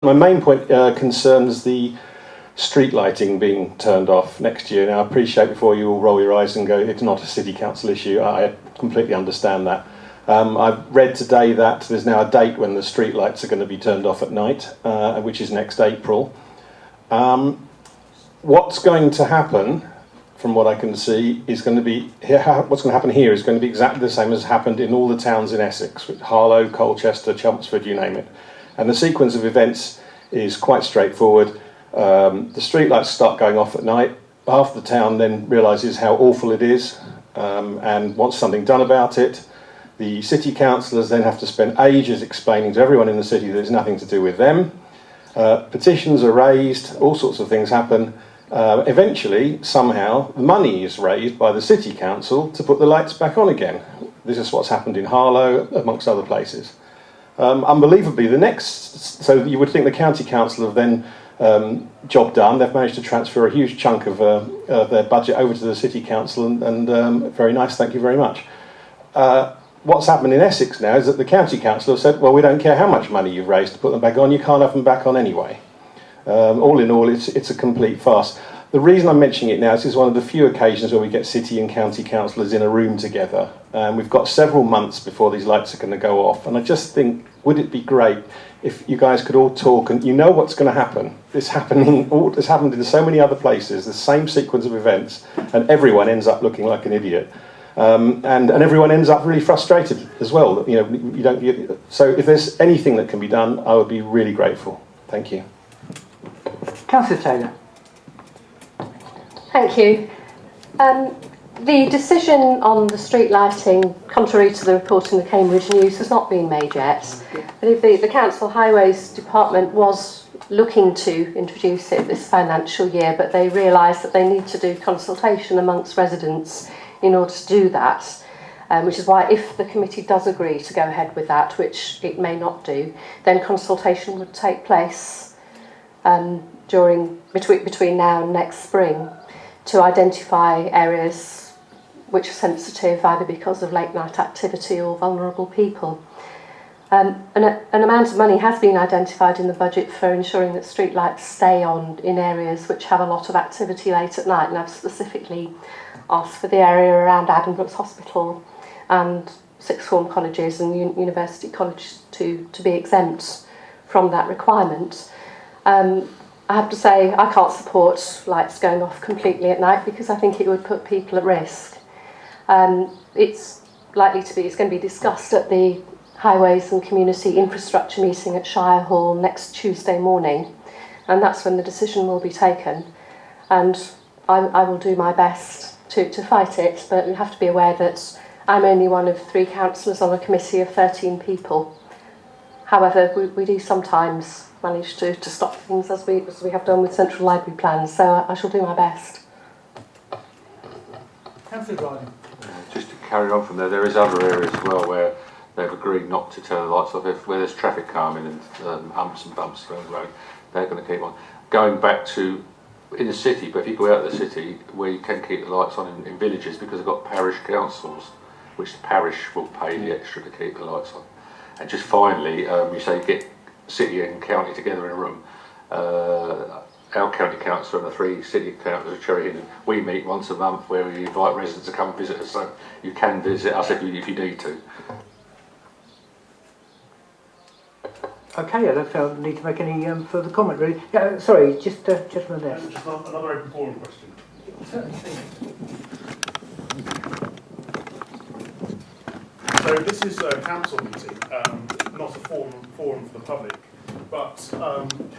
My main point concerns the street lighting being turned off next year. Now, I appreciate before you all roll your eyes and go, it's not a city council issue. I completely understand that. I've read today that there's now a date when the street lights are going to be turned off at night, which is next April. What's going to happen, from what I can see, is going to be what's going to happen here is going to be exactly the same as happened in all the towns in Essex, with Harlow, Colchester, Chelmsford, you name it. And the sequence of events is quite straightforward. The streetlights start going off at night. Half the town then realises how awful it is and wants something done about it. The city councillors then have to spend ages explaining to everyone in the city that it's nothing to do with them. Petitions are raised, all sorts of things happen. Eventually, somehow, the money is raised by the city council to put the lights back on again. This is what's happened in Harlow, amongst other places. Unbelievably, so you would think the county council have then job done. They've managed to transfer a huge chunk of their budget over to the city council, and very nice, thank you very much. What's happened in Essex now is that the county council have said, well, we don't care how much money you've raised to put them back on, you can't have them back on anyway. All in all, it's a complete farce. The reason I'm mentioning it now is this is one of the few occasions where we get city and county councillors in a room together. We've got several months before these lights are going to go off, and I just think, would it be great if you guys could all talk, and you know what's going to happen. It's happened in so many other places, the same sequence of events, and everyone ends up looking like an idiot. And everyone ends up really frustrated as well. So if there's anything that can be done, I would be really grateful. Thank you. Councillor Taylor. Thank you. The decision on the street lighting, contrary to the report in the Cambridge News, has not been made yet. The Council Highways Department was looking to introduce it this financial year, but they realised that they need to do consultation amongst residents in order to do that, which is why if the committee does agree to go ahead with that, which it may not do, then consultation would take place between now and next spring to identify areas which are sensitive either because of late night activity or vulnerable people. An amount of money has been identified in the budget for ensuring that streetlights stay on in areas which have a lot of activity late at night, and I've specifically asked for the area around Addenbrooke's Hospital and sixth form colleges and university colleges to be exempt from that requirement. I have to say I can't support lights going off completely at night because I think it would put people at risk. It's going to be discussed at the Highways and Community Infrastructure meeting at Shire Hall next Tuesday morning, and that's when the decision will be taken. And I will do my best to fight it, but you have to be aware that I'm only one of 3 councillors on a committee of 13 people. However, we do sometimes manage to stop things as we have done with central library plans, so I shall do my best. Councillor Riley. Just to carry on from there is other areas as well where they've agreed not to turn the lights off. Where there's traffic calming and humps and bumps around the road, they're going to keep on. Going back to in the city, but if you go out of the city, where you can keep the lights on in villages, because they've got parish councils, which the parish will pay the extra to keep the lights on. And just finally, you say get city and county together in a room. Our county council and the 3 city councils of Cherry Hill, we meet once a month where we invite residents to come visit us, so you can visit us if you need to. Okay, I don't feel the need to make any further comment, really. Yeah, sorry, just gentleman there. Just another open forum question. So this is a council meeting, not a forum for the public. But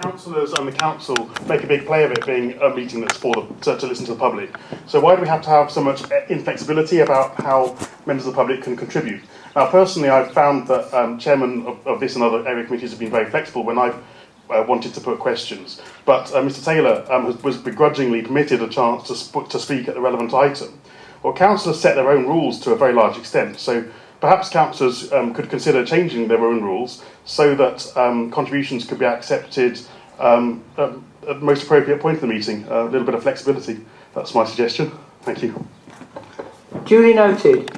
councillors and the council make a big play of it being a meeting that's to listen to the public. So why do we have to have so much inflexibility about how members of the public can contribute? Now, personally, I've found that chairmen of this and other area committees have been very flexible when I've wanted to put questions. But Mr Taylor was begrudgingly permitted a chance to speak at the relevant item. Well, councillors set their own rules to a very large extent. So perhaps councillors could consider changing their own rules so that contributions could be accepted at the most appropriate point of the meeting. A little bit of flexibility. That's my suggestion. Thank you. Duly noted.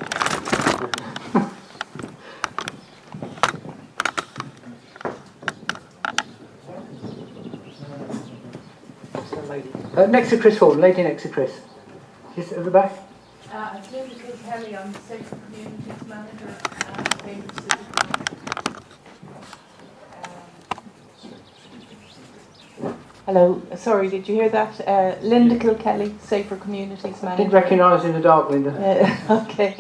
lady. Next to Chris Hall, lady next to Chris. Just at the back. It's Linda Kelly, I'm the Safe Communities Manager at Cambridge City. Hello, sorry, did you hear that? Linda Kilkelly, Safer Communities Manager. Didn't recognise in the dark, Linda. Okay.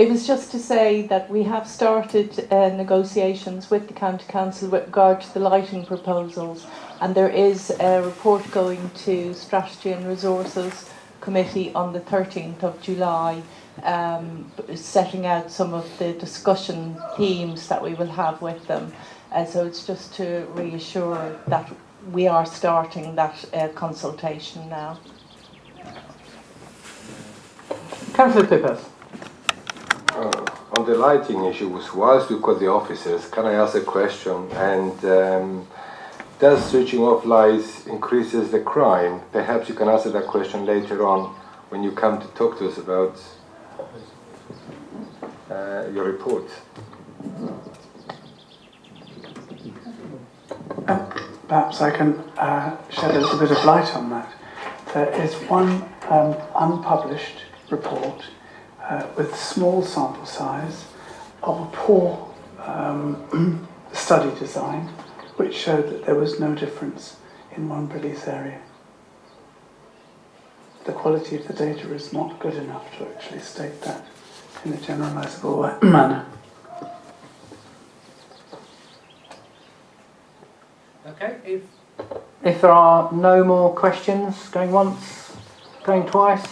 It was just to say that we have started negotiations with the County Council with regard to the lighting proposals, and there is a report going to Strategy and Resources Committee on the 13th of July, setting out some of the discussion themes that we will have with them. So it's just to reassure that we are starting that consultation now. Councillor Clippers. On the lighting issue, whilst we've got the officers, can I ask a question? And does switching off lights increases the crime? Perhaps you can answer that question later on when you come to talk to us about your report. Perhaps I can shed a little bit of light on that. There is one unpublished report with small sample size of a poor study design, which showed that there was no difference in one police area. The quality of the data is not good enough to actually state that in a generalisable manner. Okay, if there are no more questions, going once, going twice.